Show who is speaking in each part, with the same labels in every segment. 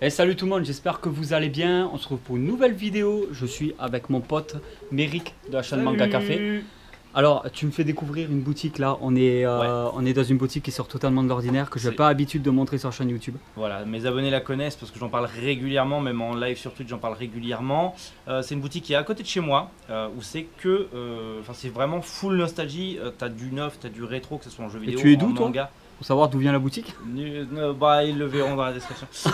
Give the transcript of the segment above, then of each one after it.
Speaker 1: Et salut tout le monde, j'espère que vous allez bien. On se retrouve pour une nouvelle vidéo. Je suis avec mon pote Méric de la chaîne Manga Café. Alors, tu me fais découvrir une boutique là. On est dans une boutique qui sort totalement de l'ordinaire, que je n'ai pas l'habitude de montrer sur la chaîne YouTube.
Speaker 2: Voilà, mes abonnés la connaissent parce que j'en parle régulièrement, même en live sur Twitch, j'en parle régulièrement. C'est une boutique qui est à côté de chez moi, où c'est que, c'est vraiment full nostalgie. T'as du neuf, t'as du rétro, que ce soit en jeu vidéo,
Speaker 1: et tu es d'où
Speaker 2: en
Speaker 1: toi
Speaker 2: manga.
Speaker 1: Pour savoir d'où vient la boutique?
Speaker 2: Bah, ils le verront dans la description.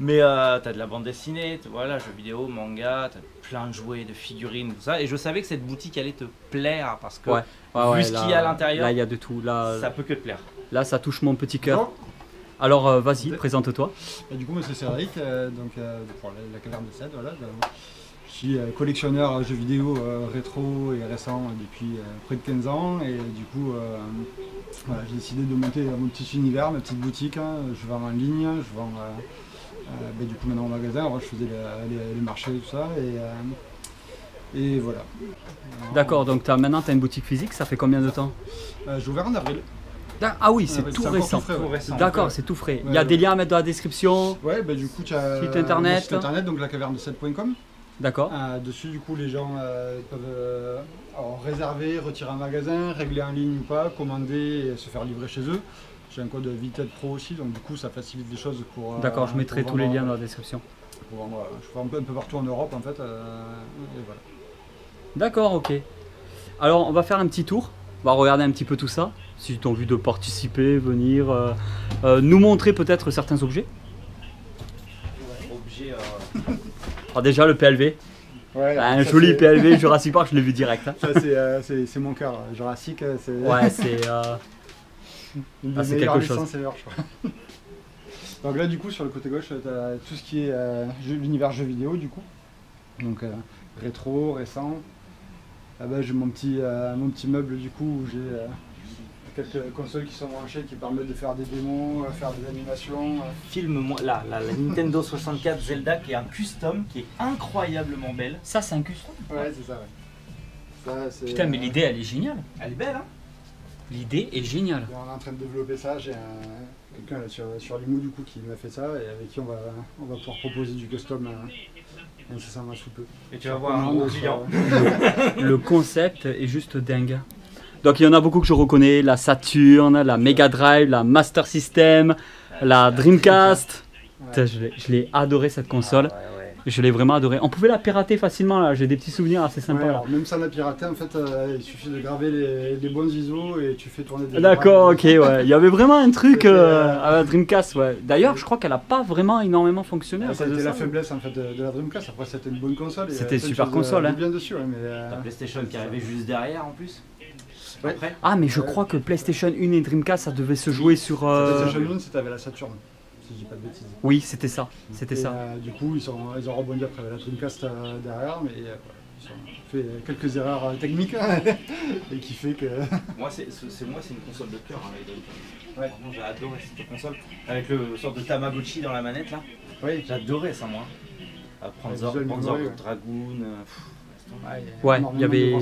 Speaker 2: Mais t'as de la bande dessinée, voilà, jeux vidéo, manga, t'as plein de jouets, de figurines, tout ça. Et je savais que cette boutique allait te plaire parce que vu ce qu'il y a à l'intérieur,
Speaker 1: là il y a de tout. Là,
Speaker 2: ça peut que te plaire.
Speaker 1: Là ça touche mon petit cœur. Alors vas-y, présente-toi.
Speaker 3: Du coup moi c'est Cédric, pour la caverne de Cèdre, voilà. Je suis collectionneur jeux vidéo rétro et récents depuis près de 15 ans et du coup voilà, j'ai décidé de monter mon petit univers, ma petite boutique. Je vends en ligne, je vends du coup maintenant au magasin. Avant je faisais les marchés et tout ça et voilà.
Speaker 1: D'accord, donc maintenant tu as une boutique physique, ça fait combien de temps?
Speaker 3: J'ai ouvert en avril.
Speaker 1: Ah oui, c'est tout récent. D'accord, c'est tout frais. Il y a des liens à mettre dans la description.
Speaker 3: Ouais, du coup tu as
Speaker 1: site internet.
Speaker 3: Site internet, donc lacaverne7.com.
Speaker 1: D'accord.
Speaker 3: Dessus, du coup, les gens peuvent réserver, retirer un magasin, régler en ligne ou pas, commander et se faire livrer chez eux. J'ai un code Vinted Pro aussi, donc du coup, ça facilite les choses pour.
Speaker 1: D'accord, je mettrai tous les liens dans la description.
Speaker 3: Je vends un peu partout en Europe, en fait. Et voilà.
Speaker 1: D'accord, ok. Alors, on va faire un petit tour. On va regarder un petit peu tout ça. Si tu as envie de participer, venir nous montrer peut-être certains objets.
Speaker 2: Objets.
Speaker 1: Alors déjà le PLV, un joli PLV Jurassic Park, je l'ai vu direct. Hein.
Speaker 3: Ça c'est mon cœur, Jurassic, c'est...
Speaker 1: Ouais, c'est... c'est quelque chose.
Speaker 3: Je crois. Donc là du coup sur le côté gauche, tu as tout ce qui est l'univers jeux vidéo du coup. Donc rétro, récent. Là-bas j'ai mon petit meuble du coup où j'ai... quelques consoles qui sont branchées qui permettent de faire des démos, faire des animations.
Speaker 2: Filme-moi là, la Nintendo 64 Zelda qui est un custom qui est incroyablement belle.
Speaker 1: Ça c'est un custom?
Speaker 3: Ouais, c'est ça, ouais. Ça,
Speaker 1: putain, mais l'idée elle est géniale.
Speaker 2: Elle est belle, hein?
Speaker 1: L'idée est géniale.
Speaker 3: On est en train de développer ça, j'ai quelqu'un sur Limoux du coup qui m'a fait ça et avec qui on va pouvoir proposer du custom incessamment sous peu.
Speaker 2: Et tu vas voir un gros client.
Speaker 1: Le concept est juste dingue. Donc il y en a beaucoup que je reconnais, la Saturn, la Mega Drive, la Master System, la Dreamcast. Ouais. Je l'ai adoré cette console, je l'ai vraiment adoré. On pouvait la pirater facilement là, j'ai des petits souvenirs assez sympas.
Speaker 3: Ouais, alors, même sans la pirater, en fait, il suffit de graver les bons ISO et tu fais tourner des...
Speaker 1: D'accord, ok, ouais. Il y avait vraiment un truc à la Dreamcast, ouais. D'ailleurs, je crois qu'elle n'a pas vraiment énormément fonctionné.
Speaker 3: C'était la faiblesse en fait de la Dreamcast, après c'était une bonne console.
Speaker 1: C'était une super console. Hein.
Speaker 3: Bien dessus, ouais, mais...
Speaker 2: La PlayStation qui arrivait juste derrière en plus.
Speaker 3: Ouais.
Speaker 1: Ah mais je crois que PlayStation 1 et Dreamcast ça devait se jouer sur...
Speaker 3: PlayStation 1 c'était avec la Saturn, si je dis pas de bêtises.
Speaker 1: Oui c'était ça, c'était ça.
Speaker 3: Du coup ils ont rebondi après la Dreamcast derrière, mais ils ont fait quelques erreurs techniques et qui fait que...
Speaker 2: Moi c'est une console de cœur, hein, ouais. J'ai adoré cette console, avec le sorte de Tamagotchi dans la manette là. Oui. J'adorais ça moi. Panzer Dragoon...
Speaker 1: Ouais, il y avait...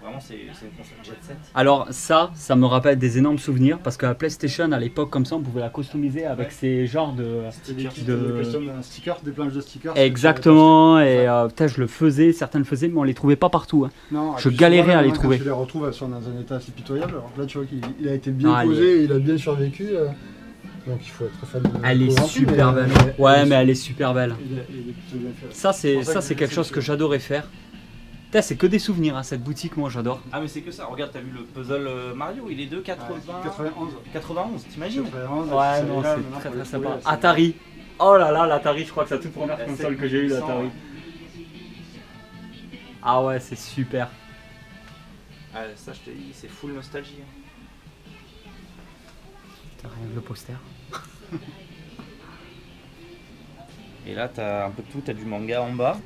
Speaker 2: Vraiment, c'est une console Jet Set.
Speaker 1: Alors ça me rappelle des énormes souvenirs parce que la PlayStation à l'époque comme ça on pouvait la customiser avec ces genres de
Speaker 3: stickers, des planches de stickers.
Speaker 1: Exactement, et putain je le faisais, certains le faisaient mais on les trouvait pas partout. Hein.
Speaker 3: Non,
Speaker 1: je galérais à les trouver.
Speaker 3: Tu les retrouves, elles sont dans un état assez pitoyable. Alors là tu vois qu'il a été bien posé, il a bien survécu. Donc il faut être fan de...
Speaker 1: Elle est super belle. Ouais mais elle est super belle. Ça c'est quelque chose que j'adorais faire. Putain, c'est que des souvenirs, hein, cette boutique, moi j'adore.
Speaker 2: Ah mais c'est que ça, regarde, t'as vu le puzzle Mario, il est de 91, t'imagines?
Speaker 3: 91,
Speaker 1: Ouais, non,
Speaker 3: là,
Speaker 1: c'est
Speaker 3: maintenant,
Speaker 1: très
Speaker 3: faut
Speaker 1: très
Speaker 3: le
Speaker 1: sympa.
Speaker 3: trouver, c'est-
Speaker 1: Atari. Oh là là, l'Atari, je crois que c'est la toute première
Speaker 2: La
Speaker 1: console que j'ai eue,
Speaker 2: 7800,
Speaker 1: l'Atari.
Speaker 2: ouais.
Speaker 1: Ah ouais, c'est super.
Speaker 2: Ah ça je te dis, c'est full nostalgie. Hein.
Speaker 1: Putain, rien que le poster.
Speaker 2: Et là t'as un peu de tout, t'as du manga en bas,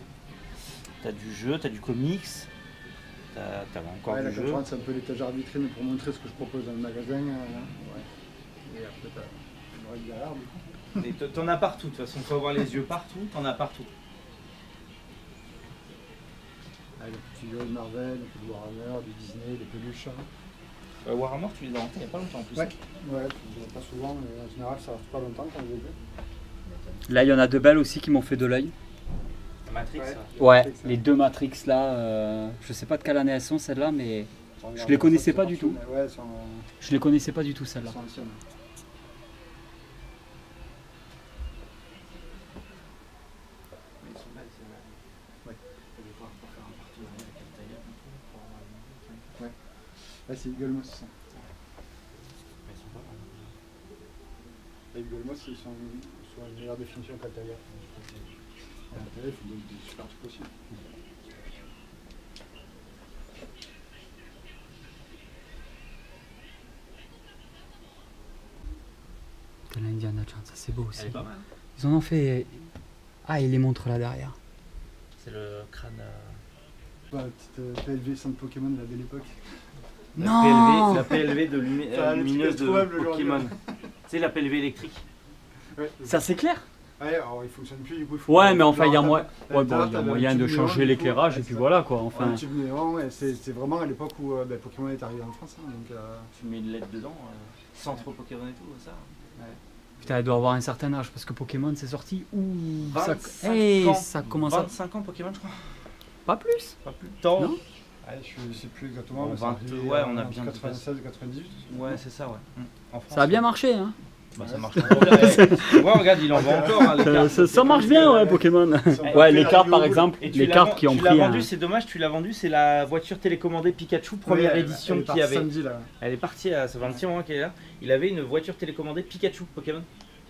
Speaker 2: t'as du jeu, t'as du comics, t'as encore
Speaker 3: Ouais,
Speaker 2: du
Speaker 3: la
Speaker 2: jeu.
Speaker 3: 80, c'est un peu l'étagère vitrine pour montrer ce que je propose dans le magasin. Ouais. Et après, t'as le reste derrière, du coup.
Speaker 2: Et t'en as partout, de toute façon, faut avoir les yeux partout, t'en as partout.
Speaker 3: Avec les petites figurines de Marvel, un peu de Warhammer, du Disney, des peluches.
Speaker 2: Warhammer, tu les as rentrés il y a pas longtemps en plus.
Speaker 3: Ouais, ouais, je les ai pas souvent, mais en général, ça reste pas longtemps quand je les ai.
Speaker 1: Là, il y en a deux belles aussi qui m'ont fait de l'œil.
Speaker 2: Matrix,
Speaker 3: Ouais.
Speaker 2: ça.
Speaker 1: Ouais, les deux Matrix là, je sais pas de quelle année elles sont celles-là, mais je les connaissais pas du tout.
Speaker 3: Ouais, elles sont
Speaker 1: je les connaissais pas du tout celles-là.
Speaker 3: anciennes.
Speaker 2: Mais ils sont belles, c'est vrai.
Speaker 3: Ouais.
Speaker 2: Je vais voir pour faire un partenariat avec Altaïa bientôt pour avoir une marque.
Speaker 3: Là, c'est Eagle Moss, ça.
Speaker 2: Mais ils sont pas mal.
Speaker 3: Les Eagle Moss, ils sont sur une meilleure définition qu'Altaïa. Altaïa, il faut des super trucs aussi.
Speaker 1: De l'Indiana Jones, ça c'est beau aussi.
Speaker 2: Elle est pas mal.
Speaker 1: Ils en ont fait. Ah, et les montres là derrière.
Speaker 2: C'est le crâne.
Speaker 3: La petite PLV sans Pokémon de la belle époque.
Speaker 1: Non.
Speaker 2: La PLV de
Speaker 3: Ça, le
Speaker 2: lumineuse
Speaker 3: truc
Speaker 2: de
Speaker 3: introuvable aujourd'hui.
Speaker 2: Pokémon. Tu sais, la PLV électrique.
Speaker 3: Ouais,
Speaker 1: Ça c'est clair.
Speaker 3: ouais, alors il fonctionne plus du coup. il faut-
Speaker 1: Ouais, mais enfin, il y a,
Speaker 3: Alors,
Speaker 1: moyen.
Speaker 3: t'as-
Speaker 1: Ouais, bon, il y
Speaker 3: t'as
Speaker 1: a
Speaker 3: le
Speaker 1: moyen de
Speaker 3: tube
Speaker 1: changer
Speaker 3: néon, du
Speaker 1: l'éclairage
Speaker 3: coup.
Speaker 1: et puis
Speaker 3: Ouais,
Speaker 1: voilà quoi.
Speaker 3: Ouais,
Speaker 1: Enfin,
Speaker 3: le tube néon, ouais, c'est vraiment à l'époque où Pokémon est arrivé en France. Hein, donc,
Speaker 2: Tu mets une lettre dedans, centre Pokémon et tout, ça.
Speaker 1: putain, elle doit avoir un certain âge parce que Pokémon c'est sorti. Ouh, ça,
Speaker 2: 25
Speaker 1: hey,
Speaker 2: ans.
Speaker 1: ça commence à.
Speaker 2: 25 ans Pokémon, je crois.
Speaker 1: Pas plus.
Speaker 2: Pas plus de temps.
Speaker 1: Non.
Speaker 3: ouais, je sais plus exactement.
Speaker 2: Bon,
Speaker 3: mais
Speaker 2: 20,
Speaker 3: c'est arrivé,
Speaker 2: ouais, on a bien
Speaker 3: 96, 98.
Speaker 2: Ouais, c'est ça, ouais. En France,
Speaker 1: Ça a bien marché, hein.
Speaker 2: Bah, ça marche encore bien. Tu vois, regarde, il en vend encore. Hein, les cartes.
Speaker 1: Ça marche bien, ouais, Pokémon. Ouais, les cartes par exemple,
Speaker 2: Et tu
Speaker 1: les
Speaker 2: l'as
Speaker 1: cartes qui ont
Speaker 2: tu l'as
Speaker 1: pris.
Speaker 2: vendu,
Speaker 1: un-
Speaker 2: c'est dommage, tu l'as vendu, c'est la voiture télécommandée Pikachu, première édition qu'il y avait.
Speaker 3: Samedi, là.
Speaker 2: Elle est partie, ça fait un petit moment qu'elle est là. Il avait une voiture télécommandée Pikachu Pokémon.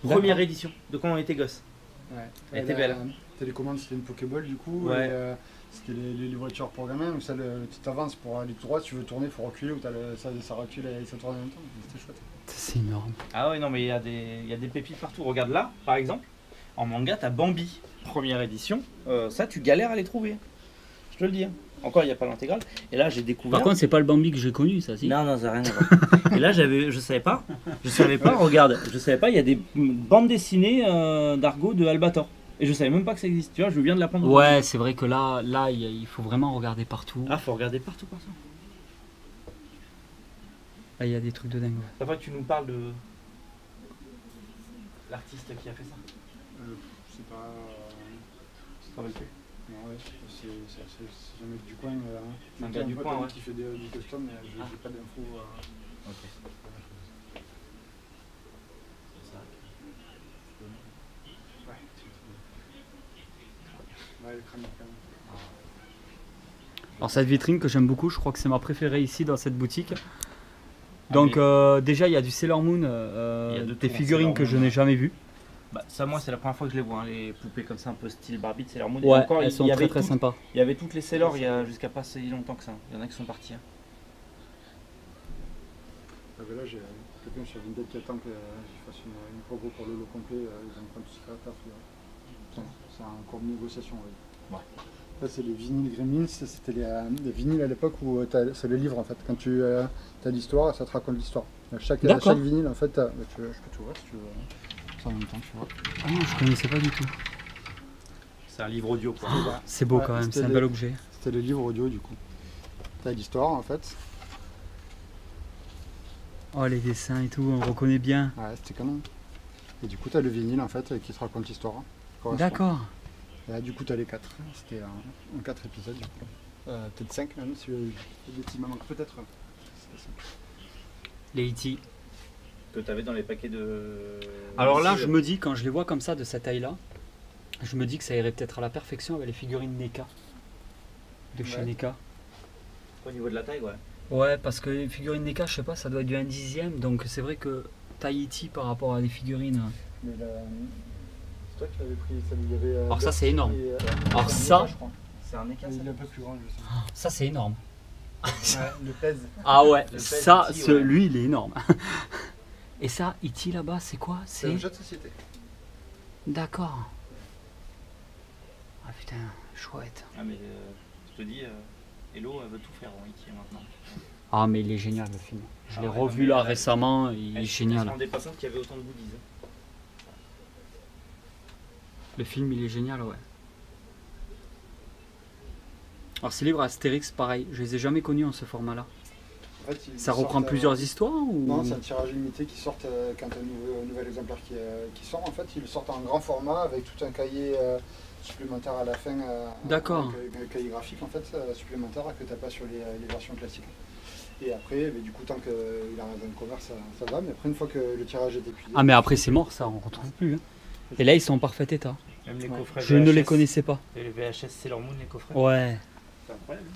Speaker 1: D'accord.
Speaker 2: Première édition, de quand on était gosse.
Speaker 3: Ouais.
Speaker 2: Elle était belle.
Speaker 3: Télécommande, c'était une Pokéball du coup.
Speaker 2: Ouais.
Speaker 3: Et, c'était les voitures programmées. Donc ça, tu avances pour aller tout droit. Si tu veux tourner, il faut reculer. Ou ça recule et ça tourne en même temps. C'était chouette.
Speaker 1: C'est énorme.
Speaker 2: Ah ouais, non, mais il y a des pépites partout. Regarde là, par exemple, en manga, t'as Bambi, première édition. Ça, tu galères à les trouver. Je te le dis. Hein. Encore, il n'y a pas l'intégrale. Et là, j'ai découvert.
Speaker 1: Par contre, c'est pas le Bambi que j'ai connu, ça, si.
Speaker 2: Non, non, ça n'a rien à voir. Et là, je savais pas, regarde, je savais pas, il y a des bandes dessinées d'Argo de Albator. Et je savais même pas que ça existe, tu vois, je viens de l'apprendre.
Speaker 1: Ouais, c'est vrai que là, il faut vraiment regarder partout.
Speaker 2: Ah, faut regarder partout, partout.
Speaker 1: Là, il y a des trucs de dingue. ouais.
Speaker 2: Après, tu nous parles de l'artiste qui a fait ça.
Speaker 3: C'est pas.
Speaker 2: Je te rappelle plus.
Speaker 3: Non, ouais, c'est un mec du coin.
Speaker 2: Un gars du coin, ouais.
Speaker 3: Qui fait du custom, mais j'ai pas d'infos.
Speaker 2: Ok.
Speaker 3: Ouais, le crâne, quand même.
Speaker 1: Alors, cette vitrine que j'aime beaucoup, je crois que c'est ma préférée ici dans cette boutique. Donc, déjà, il y a du Sailor Moon,
Speaker 2: Il y a de
Speaker 1: des
Speaker 2: tout en
Speaker 1: figurines
Speaker 2: Sailor
Speaker 1: que
Speaker 2: Moon,
Speaker 1: je n'ai
Speaker 2: ouais.
Speaker 1: jamais vues.
Speaker 2: Bah, ça, moi, c'est la première fois que je les vois, hein, les poupées comme ça, un peu style Barbie de Sailor Moon. Et
Speaker 1: Ouais,
Speaker 2: encore,
Speaker 1: elles
Speaker 2: il
Speaker 1: sont
Speaker 2: y avait
Speaker 1: très
Speaker 2: toutes-
Speaker 1: sympas.
Speaker 2: Il y avait toutes les Sailor il y a jusqu'à pas si longtemps que ça. Il y en a qui sont partis. Hein.
Speaker 3: Ah, ben là, j'ai quelqu'un sur Vinted qui attend que je fasse une promo pour le lot complet. Ils ont tout ce taf. C'est encore une négociation. Oui.
Speaker 2: Ouais.
Speaker 3: Ça, c'est les vinyles Gremlins. C'était les vinyles à l'époque où c'est le livre en fait. Quand tu as l'histoire, ça te raconte l'histoire. Chaque vinyle en fait, je peux tout voir si tu veux. Ça en même temps, tu vois.
Speaker 1: Ah non, je connaissais pas du tout.
Speaker 2: C'est un livre audio, quoi.
Speaker 1: C'est beau
Speaker 3: Ouais,
Speaker 1: quand même,
Speaker 3: c'était
Speaker 1: c'est un
Speaker 3: les-
Speaker 1: bel objet.
Speaker 3: C'était le livre audio du coup. T'as l'histoire en fait.
Speaker 1: Oh, les dessins et tout, on reconnaît bien.
Speaker 3: Ouais, c'était canon. Et du coup, t'as le vinyle en fait qui te raconte l'histoire.
Speaker 1: D'accord.
Speaker 3: Et là, du coup, t'as les 4. C'était en 4 épisodes, du coup. Peut-être 5 même, si des petits me manquent peut-être. C'était 5.
Speaker 1: Les E.T.
Speaker 2: Que tu avais dans les paquets de.
Speaker 1: Alors là, je me dis, quand je les vois comme ça, de cette taille-là, je me dis que ça irait peut-être à la perfection avec les figurines NECA. de chez
Speaker 3: Ouais.
Speaker 1: NECA.
Speaker 2: Au niveau de la taille, ouais.
Speaker 1: Ouais, parce que les figurines NECA, je sais pas, ça doit être du 1/10, donc c'est vrai que Tahiti par rapport à des figurines.
Speaker 3: Mais c'est toi qui l'avais pris, ça il y avait.
Speaker 1: Alors ça, c'est énorme. Alors
Speaker 3: c'est un
Speaker 1: ça-
Speaker 3: Eka, je crois.
Speaker 2: C'est un écart.
Speaker 3: Il est un peu plus grand, je sais.
Speaker 1: Ça, c'est énorme.
Speaker 3: Ouais, le pèse.
Speaker 1: Ah ouais,
Speaker 2: Le
Speaker 1: ça,
Speaker 2: Pet E.T., ouais.
Speaker 1: lui, il est énorme. Et ça, E.T. là-bas, c'est quoi?
Speaker 3: C'est un jeu de société.
Speaker 1: D'accord. Ah putain, chouette.
Speaker 2: Ah, mais je te dis, Hello, elle veut tout faire en E.T. maintenant.
Speaker 1: Ah mais il est génial le film. Je l'ai
Speaker 2: Ah ouais,
Speaker 1: revu
Speaker 2: non, mais
Speaker 1: là
Speaker 2: elle-
Speaker 1: récemment, il est
Speaker 2: Elle se
Speaker 1: génial.
Speaker 2: rendait pas compte qu'il y avait autant de goodies.
Speaker 1: Le film, il est génial, ouais. Alors ces livres Astérix, pareil, je les ai jamais connus en ce format-là.
Speaker 3: En fait, ils
Speaker 1: Ça reprend
Speaker 3: sortent,
Speaker 1: plusieurs histoires ou...
Speaker 3: Non, c'est un tirage limité qui sort quand un nouvel exemplaire qui sort. En fait, ils le sortent en grand format avec tout un cahier supplémentaire à la fin.
Speaker 1: D'accord.
Speaker 3: Avec un cahier graphique en fait, supplémentaire que tu n'as pas sur les versions classiques. Et après, du coup, tant qu'il arrive dans le commerce, ça va. Mais après, une fois que le tirage est épuisé.
Speaker 1: Ah mais après c'est mort ça, on retrouve plus. Hein. Et là ils sont en parfait état.
Speaker 2: Même les
Speaker 3: Ouais.
Speaker 2: coffrets
Speaker 1: Je ne les
Speaker 2: VHS,
Speaker 1: connaissais pas.
Speaker 2: Et les VHS Sailor Moon, les coffrets.
Speaker 1: Ouais.
Speaker 2: C'est incroyable.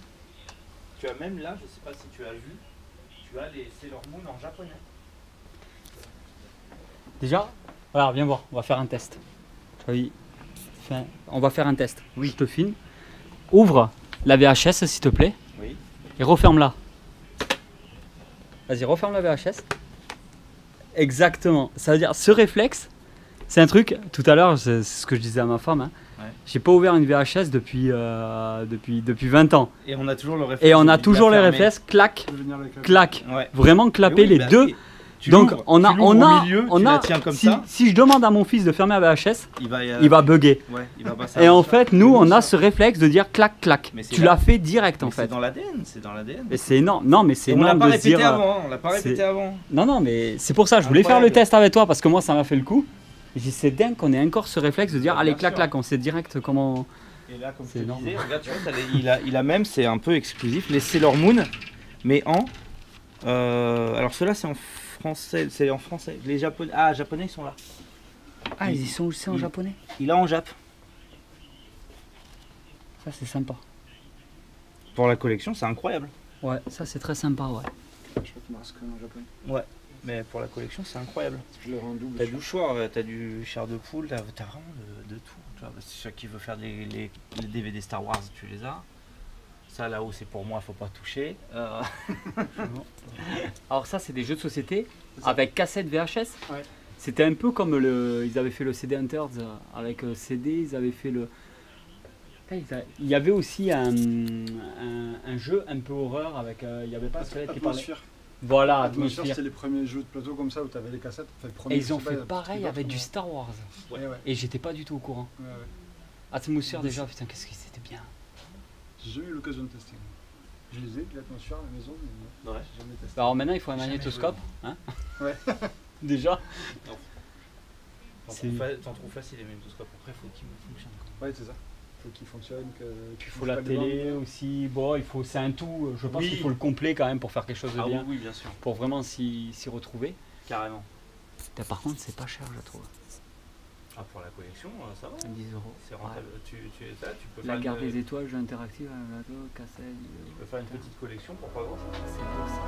Speaker 2: Tu as même là, je sais pas si tu as vu, tu as les Sailor Moon en japonais.
Speaker 1: Déjà, alors viens voir, on va faire un test. Oui. Enfin, on va faire un test. Oui. Je te filme. Ouvre la VHS s'il te plaît
Speaker 2: Oui.
Speaker 1: et referme-la. Vas-y, referme la VHS. Exactement. Ça veut dire ce réflexe, c'est un truc. Tout à l'heure, c'est ce que je disais à ma femme. Hein.
Speaker 2: Ouais.
Speaker 1: J'ai pas ouvert une VHS depuis 20 ans.
Speaker 2: Et on a toujours le réflexe.
Speaker 1: Et on a
Speaker 2: de la
Speaker 1: toujours les
Speaker 2: fermer.
Speaker 1: réflexes, clac,
Speaker 3: Je veux venir avec la-
Speaker 1: clac.
Speaker 2: Ouais.
Speaker 1: Vraiment clapper
Speaker 2: Et oui,
Speaker 1: les
Speaker 2: bah
Speaker 1: deux.
Speaker 2: oui. Tu
Speaker 1: Donc
Speaker 2: l'ouvres,
Speaker 1: on a,
Speaker 2: tu l'ouvres
Speaker 1: on a,
Speaker 2: au milieu,
Speaker 1: on
Speaker 2: tu
Speaker 1: a.
Speaker 2: la tiens comme
Speaker 1: si,
Speaker 2: ça,
Speaker 1: si je demande à mon fils de fermer la VHS,
Speaker 2: il va
Speaker 1: bugger.
Speaker 2: Ouais, il va pas
Speaker 1: Et
Speaker 2: savoir
Speaker 1: en
Speaker 2: ça.
Speaker 1: fait, nous, on a
Speaker 3: ça.
Speaker 1: ce réflexe de dire clac, clac.
Speaker 2: Mais c'est
Speaker 1: Tu
Speaker 2: là-
Speaker 1: l'as fait direct en
Speaker 2: Mais c'est
Speaker 1: fait.
Speaker 2: dans l'ADN, c'est dans l'ADN.
Speaker 1: Et c'est énorme. Non, mais c'est
Speaker 2: Et on l'a
Speaker 1: énorme
Speaker 2: pas
Speaker 1: de se
Speaker 2: répété
Speaker 1: dire.
Speaker 2: avant, hein, on l'a pas
Speaker 1: c'est-
Speaker 2: répété avant.
Speaker 1: Non, non, mais c'est pour ça. Je voulais faire le
Speaker 2: Incroyable.
Speaker 1: test avec toi parce que moi, ça m'a fait le coup. Et j'ai dit, c'est dingue qu'on ait encore ce réflexe de dire,
Speaker 2: Bah,
Speaker 1: allez,
Speaker 2: bien
Speaker 1: clac,
Speaker 2: sûr.
Speaker 1: clac. On sait direct comment.
Speaker 2: Et là, comme je
Speaker 1: C'est
Speaker 2: te
Speaker 1: énorme.
Speaker 2: disais, regarde, tu vois, il a même, c'est un peu exclusif, les Sailor Moon, mais en. Alors ceux-là, c'est en français, c'est en français. Les japonais, japonais, ils sont là.
Speaker 1: Ah, ils y sont aussi en
Speaker 2: il-
Speaker 1: japonais.
Speaker 2: Il a en Jap.
Speaker 1: Ça, c'est sympa.
Speaker 2: Pour la collection, c'est incroyable.
Speaker 1: Ouais, ça, c'est très sympa, ouais.
Speaker 3: Je crois qu'il me reste que en japonais.
Speaker 2: Mais pour la collection, c'est incroyable.
Speaker 3: Je l'ai en double.
Speaker 2: T'as du choix, t'as du chair de poule, t'as vraiment de tout. Tu vois, si ceux qui veut faire les DVD Star Wars, tu les as. Ça là-haut, c'est pour moi, faut pas toucher.
Speaker 1: Alors ça, c'est des jeux de société
Speaker 3: C'est ça.
Speaker 1: avec cassette VHS.
Speaker 3: Ouais.
Speaker 1: C'était un peu comme ils avaient fait le CD Hunters avec CD, ils avaient fait le... Il y avait aussi un jeu un peu horreur avec... il n'y avait pas un squelette qui parlait.
Speaker 3: Atmosphère.
Speaker 1: Voilà,
Speaker 3: Atmosphère,
Speaker 1: Atmosphère.
Speaker 3: c'était les premiers jeux de plateau comme ça où tu avais les cassettes. Enfin, le premier,
Speaker 1: Et ils ont
Speaker 3: je sais
Speaker 1: fait
Speaker 3: pas,
Speaker 1: pareil
Speaker 3: petit
Speaker 1: avec
Speaker 3: box,
Speaker 1: du
Speaker 3: mais-
Speaker 1: Star Wars.
Speaker 3: Ouais, ouais.
Speaker 1: Et j'étais pas du tout au courant.
Speaker 3: Ouais, ouais.
Speaker 1: Atmosphère déjà, putain, qu'est-ce que c'était bien.
Speaker 3: J'ai jamais eu l'occasion de tester. Je les ai, l'atmosphère à la maison, mais
Speaker 2: Ouais.
Speaker 3: j'ai jamais testé.
Speaker 1: Alors maintenant, il faut un
Speaker 3: Jamais
Speaker 1: magnétoscope. Hein
Speaker 3: Ouais.
Speaker 1: Déjà.
Speaker 2: T'en
Speaker 1: C'est-
Speaker 2: trouves facile les magnétoscopes, après faut qu'ils fonctionnent.
Speaker 3: Ouais, c'est ça. Faut qu'il fonctionne, que
Speaker 1: Il faut la télé aussi. Bon, c'est un tout. Je pense
Speaker 2: Oui.
Speaker 1: qu'il faut le complet quand même pour faire quelque chose de bien.
Speaker 2: oui, bien sûr,
Speaker 1: Pour vraiment s'y retrouver.
Speaker 2: carrément.
Speaker 1: Putain, par contre, c'est pas cher, je trouve.
Speaker 2: Ah, pour la collection, ça va.
Speaker 1: 10 €.
Speaker 2: C'est rentable. Tu peux
Speaker 1: La
Speaker 2: faire
Speaker 1: garde
Speaker 2: une,
Speaker 1: des étoiles, jeu interactif, cassette.
Speaker 2: tu peux faire une petite collection pour pas grand.
Speaker 1: C'est beau ça.